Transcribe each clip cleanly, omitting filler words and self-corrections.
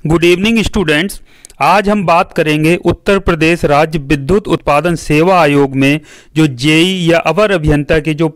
Good evening students. आज हम बात करेंगे उत्तर प्रदेश राज्य विद्युत उत्पादन सेवा आयोग में जो जेई या अवर अभियंता के जो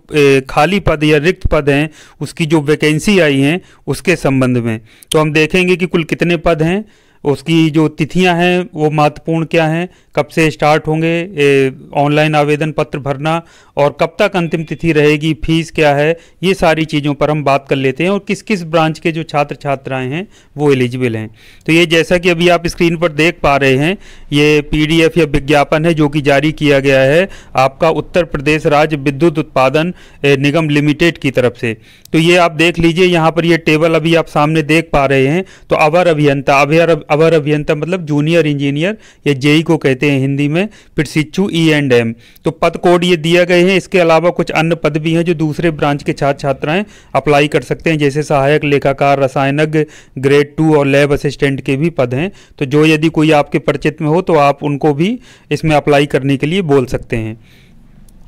खाली पद या रिक्त पद हैं उसकी जो वैकेंसी आई हैं उसके संबंध में। तो हम देखेंगे कि कुल कितने पद हैं, उसकी जो तिथियां हैं वो महत्वपूर्ण क्या हैं, कब से स्टार्ट होंगे ऑनलाइन आवेदन पत्र भरना और कब तक अंतिम तिथि रहेगी, फीस क्या है, ये सारी चीज़ों पर हम बात कर लेते हैं और किस किस ब्रांच के जो छात्र छात्राएं हैं वो एलिजिबल हैं। तो ये जैसा कि अभी आप स्क्रीन पर देख पा रहे हैं ये पीडीएफ या विज्ञापन है जो कि जारी किया गया है आपका उत्तर प्रदेश राज्य विद्युत उत्पादन निगम लिमिटेड की तरफ से। तो ये आप देख लीजिए, यहाँ पर ये टेबल अभी आप सामने देख पा रहे हैं। तो अवर अभियंता मतलब जूनियर इंजीनियर या जेई को कहते हैं हिंदी में, फिर शिक्षु E&M। तो पद कोड ये दिए गए हैं। इसके अलावा कुछ अन्य पद भी हैं जो दूसरे ब्रांच के छात्र छात्राएं अप्लाई कर सकते हैं, जैसे सहायक लेखाकार, रसायनज्ञ ग्रेड 2 और लैब असिस्टेंट के भी पद हैं। तो जो यदि कोई आपके परिचित में हो तो आप उनको भी इसमें अप्लाई करने के लिए बोल सकते हैं।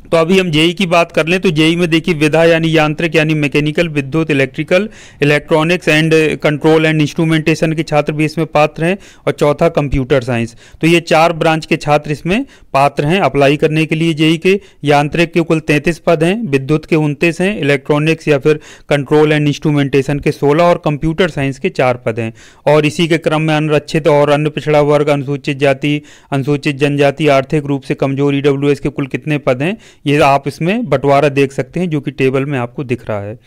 तो अभी हम जेई की बात कर लें तो जेई में देखिए विधा यानी यांत्रिक यानी मैकेनिकल, विद्युत, electrical, electronics and control and instrumentation के छात्र भी इसमें पात्र हैं और चौथा कंप्यूटर साइंस। तो ये 4 ब्रांच के छात्र इसमें पात्र हैं अप्लाई करने के लिए जेई के। यांत्रिक के कुल 33 पद हैं, विद्युत के 29 हैं, इलेक्ट्रॉनिक्स या फिर कंट्रोल एंड इंस्ट्रूमेंटेशन के 16 और कंप्यूटर साइंस के 4 पद हैं। और इसी के क्रम में अनरक्षित और अन्य पिछड़ा वर्ग, अनुसूचित जाति, अनुसूचित जनजाति, आर्थिक रूप से कमजोर EWS के कुल कितने पद हैं ये आप इसमें बंटवारा देख सकते हैं जो कि टेबल में आपको दिख रहा है।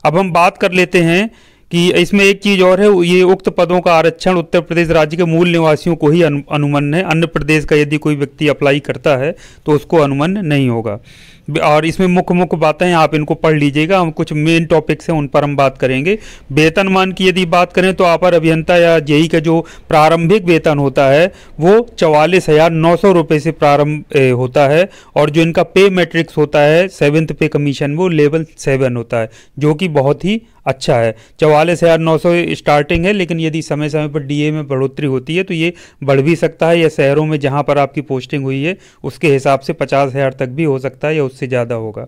अब हम बात कर लेते हैं कि इसमें एक चीज़ और है, ये उक्त पदों का आरक्षण उत्तर प्रदेश राज्य के मूल निवासियों को ही अनुमन्य है। अन्य प्रदेश का यदि कोई व्यक्ति अप्लाई करता है तो उसको अनुमन्य नहीं होगा। और इसमें मुख्य बातें हैं, आप इनको पढ़ लीजिएगा। हम कुछ मेन टॉपिक्स हैं उन पर हम बात करेंगे। वेतनमान की यदि बात करें तो अपर अभियंता या जेई का जो प्रारंभिक वेतन होता है वो 44,900 रुपये से प्रारंभ होता है और जो इनका पे मैट्रिक्स होता है 7th पे कमीशन वो लेवल 7 होता है, जो कि बहुत ही अच्छा है। 44,900 स्टार्टिंग है, लेकिन यदि समय समय पर डीए में बढ़ोतरी होती है तो ये बढ़ भी सकता है, या शहरों में जहां पर आपकी पोस्टिंग हुई है उसके हिसाब से 50,000 तक भी हो सकता है या उससे ज़्यादा होगा।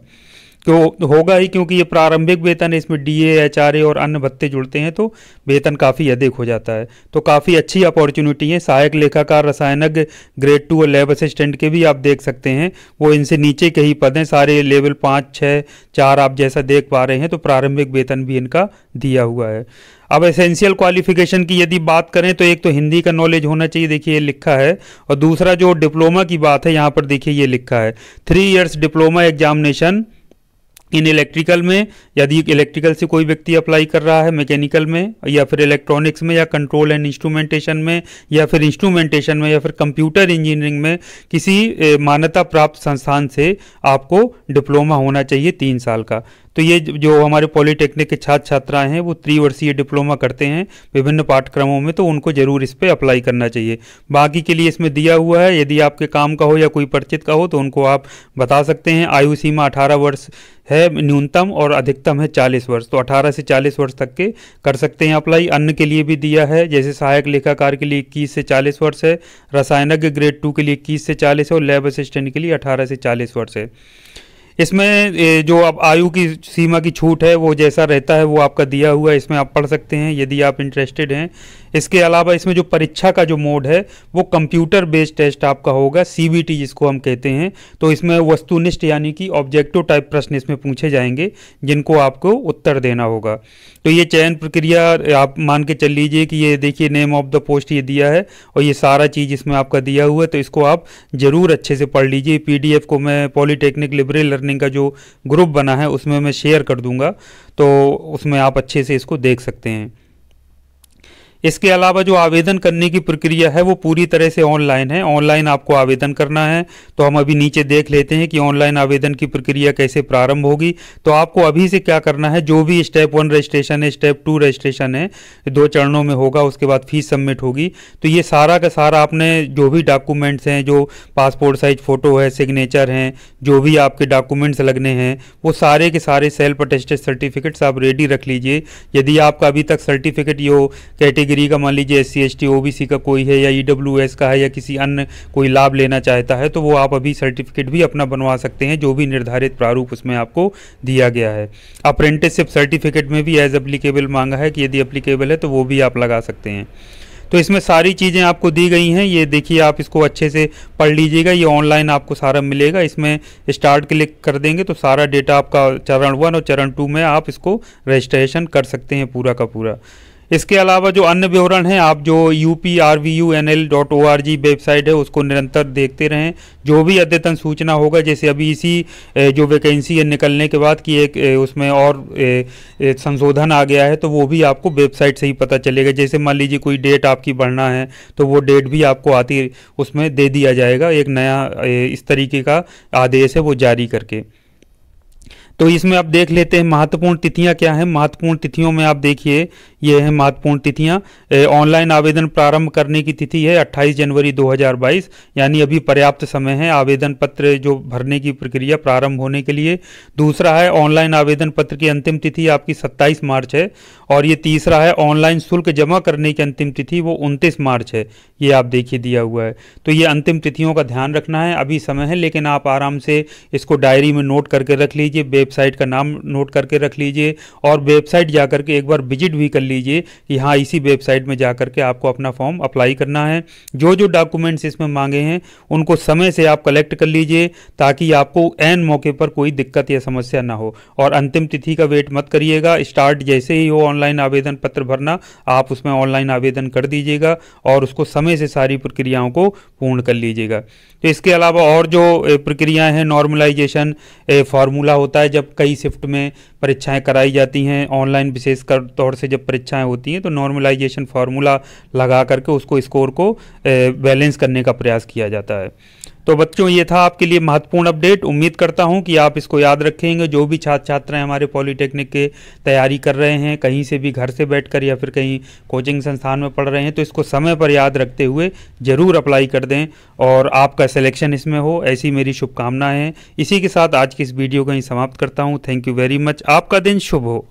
तो होगा ही, क्योंकि ये प्रारंभिक वेतन है, इसमें डीए, HRA और अन्य भत्ते जुड़ते हैं तो वेतन काफ़ी अधिक हो जाता है। तो काफ़ी अच्छी अपॉर्चुनिटी है। सहायक लेखाकार, रसायनज्ञ ग्रेड 2 और लैब असिस्टेंट के भी आप देख सकते हैं, वो इनसे नीचे के ही पद हैं, सारे लेवल 5, 6, 4 आप जैसा देख पा रहे हैं। तो प्रारंभिक वेतन भी इनका दिया हुआ है। अब एसेंशियल क्वालिफिकेशन की यदि बात करें तो एक तो हिंदी का नॉलेज होना चाहिए, देखिए ये लिखा है, और दूसरा जो डिप्लोमा की बात है यहाँ पर देखिए ये लिखा है 3 years diploma examination in electrical में, यदि इलेक्ट्रिकल से कोई व्यक्ति अप्लाई कर रहा है, मैकेनिकल में या फिर इलेक्ट्रॉनिक्स में या कंट्रोल एंड इंस्ट्रूमेंटेशन में या फिर इंस्ट्रूमेंटेशन में या फिर कंप्यूटर इंजीनियरिंग में किसी मान्यता प्राप्त संस्थान से आपको डिप्लोमा होना चाहिए 3 साल का। तो ये जो हमारे पॉलिटेक्निक के छात्र छात्राएं हैं वो त्रिवर्षीय डिप्लोमा करते हैं विभिन्न पाठ्यक्रमों में, तो उनको जरूर इस पर अप्लाई करना चाहिए। बाकी के लिए इसमें दिया हुआ है, यदि आपके काम का हो या कोई परिचित का हो तो उनको आप बता सकते हैं। आयु सीमा 18 वर्ष है न्यूनतम और अधिकतम है 40 वर्ष, तो 18 से 40 वर्ष तक के कर सकते हैं अप्लाई। अन्य के लिए भी दिया है, जैसे सहायक लेखाकार के लिए 21 से 40 वर्ष है, रसायनज्ञ ग्रेड 2 के लिए 21 से 40 है और लैब असिस्टेंट के लिए 18 से 40 वर्ष है। इसमें जो अब आयु की सीमा की छूट है वो जैसा रहता है वो आपका दिया हुआ है, इसमें आप पढ़ सकते हैं यदि आप इंटरेस्टेड हैं। इसके अलावा इसमें जो परीक्षा का जो मोड है वो कंप्यूटर बेस्ड टेस्ट आपका होगा, CBT जिसको हम कहते हैं। तो इसमें वस्तुनिष्ठ यानी कि ऑब्जेक्टिव टाइप प्रश्न इसमें पूछे जाएंगे जिनको आपको उत्तर देना होगा। तो ये चयन प्रक्रिया आप मान के चल लीजिए कि ये देखिए नेम ऑफ द पोस्ट ये दिया है और ये सारा चीज़ इसमें आपका दिया हुआ है, तो इसको आप ज़रूर अच्छे से पढ़ लीजिए। PDF को मैं पॉलिटेक्निक लिबरल लर्निंग का जो ग्रुप बना है उसमें मैं शेयर कर दूंगा, तो उसमें आप अच्छे से इसको देख सकते हैं। इसके अलावा जो आवेदन करने की प्रक्रिया है वो पूरी तरह से ऑनलाइन है। ऑनलाइन आपको आवेदन करना है, तो हम अभी नीचे देख लेते हैं कि ऑनलाइन आवेदन की प्रक्रिया कैसे प्रारंभ होगी। तो आपको अभी से क्या करना है, जो भी स्टेप 1 रजिस्ट्रेशन है, स्टेप 2 रजिस्ट्रेशन है, 2 चरणों में होगा, उसके बाद फीस सबमिट होगी। तो ये सारा का सारा आपने जो भी डॉक्यूमेंट्स हैं, जो पासपोर्ट साइज फ़ोटो है, सिग्नेचर हैं, जो भी आपके डॉक्यूमेंट्स लगने हैं वो सारे के सारे सेल्फ अटेस्टेड सर्टिफिकेट्स आप रेडी रख लीजिए। यदि आपका अभी तक सर्टिफिकेट यो कैटेगरी का मान लीजिए SC ST OBC का कोई है या EWS का है या किसी अन्य कोई लाभ लेना चाहता है तो वो आप अभी सर्टिफिकेट भी अपना बनवा सकते हैं, जो भी निर्धारित प्रारूप उसमें आपको दिया गया है। अप्रेंटिसशिप सर्टिफिकेट में भी एज एप्लीकेबल मांगा है कि यदि एप्लीकेबल है तो वो भी आप लगा सकते हैं। तो इसमें सारी चीज़ें आपको दी गई हैं, ये देखिए आप इसको अच्छे से पढ़ लीजिएगा, ये ऑनलाइन आपको सारा मिलेगा। इसमें स्टार्ट क्लिक कर देंगे तो सारा डेटा आपका चरण 1 और चरण 2 में आप इसको रजिस्ट्रेशन कर सकते हैं पूरा का पूरा। इसके अलावा जो अन्य विवरण हैं, आप जो uprvunl.org वेबसाइट है उसको निरंतर देखते रहें। जो भी अद्यतन सूचना होगा, जैसे अभी इसी जो वैकेंसी है निकलने के बाद कि एक उसमें और संशोधन आ गया है, तो वो भी आपको वेबसाइट से ही पता चलेगा। जैसे मान लीजिए कोई डेट आपकी बढ़ना है तो वो डेट भी आपको आती उसमें दे दिया जाएगा, एक नया इस तरीके का आदेश है वो जारी करके। तो इसमें आप देख लेते हैं महत्वपूर्ण तिथियां क्या हैं। महत्वपूर्ण तिथियों में आप देखिए, ये है महत्वपूर्ण तिथियां। ऑनलाइन आवेदन प्रारंभ करने की तिथि है 28 जनवरी 2022, यानी अभी पर्याप्त समय है आवेदन पत्र जो भरने की प्रक्रिया प्रारंभ होने के लिए। दूसरा है ऑनलाइन आवेदन पत्र की अंतिम तिथि आपकी 27 मार्च है। और ये तीसरा है ऑनलाइन शुल्क जमा करने की अंतिम तिथि वो 29 मार्च है, ये आप देखिए दिया हुआ है। तो ये अंतिम तिथियों का ध्यान रखना है, अभी समय है, लेकिन आप आराम से इसको डायरी में नोट करके रख लीजिए, वेबसाइट का नाम नोट करके रख लीजिए और वेबसाइट जाकर के एक बार विजिट भी कर लीजिए कि हाँ इसी वेबसाइट में जाकर के आपको अपना फॉर्म अप्लाई करना है। जो जो डॉक्यूमेंट्स इसमें मांगे हैं उनको समय से आप कलेक्ट कर लीजिए ताकि आपको ऐन मौके पर कोई दिक्कत या समस्या ना हो। और अंतिम तिथि का वेट मत करिएगा, स्टार्ट जैसे ही हो ऑनलाइन आवेदन पत्र भरना आप उसमें ऑनलाइन आवेदन कर दीजिएगा और उसको समय से सारी प्रक्रियाओं को पूर्ण कर लीजिएगा। तो इसके अलावा और जो प्रक्रियाएं हैं, नॉर्मलाइजेशन फार्मूला होता है जब कई शिफ्ट में परीक्षाएं कराई जाती हैं ऑनलाइन, विशेषकर तौर से जब परीक्षाएं होती हैं तो नॉर्मलाइजेशन फार्मूला लगा करके उसको स्कोर को बैलेंस करने का प्रयास किया जाता है। तो बच्चों ये था आपके लिए महत्वपूर्ण अपडेट। उम्मीद करता हूं कि आप इसको याद रखेंगे। जो भी छात्र छात्राएं हमारे पॉलिटेक्निक के तैयारी कर रहे हैं, कहीं से भी घर से बैठकर या फिर कहीं कोचिंग संस्थान में पढ़ रहे हैं, तो इसको समय पर याद रखते हुए ज़रूर अप्लाई कर दें और आपका सिलेक्शन इसमें हो, ऐसी मेरी शुभकामनाएं हैं। इसी के साथ आज की इस वीडियो को ही समाप्त करता हूँ। Thank you very much. आपका दिन शुभ हो।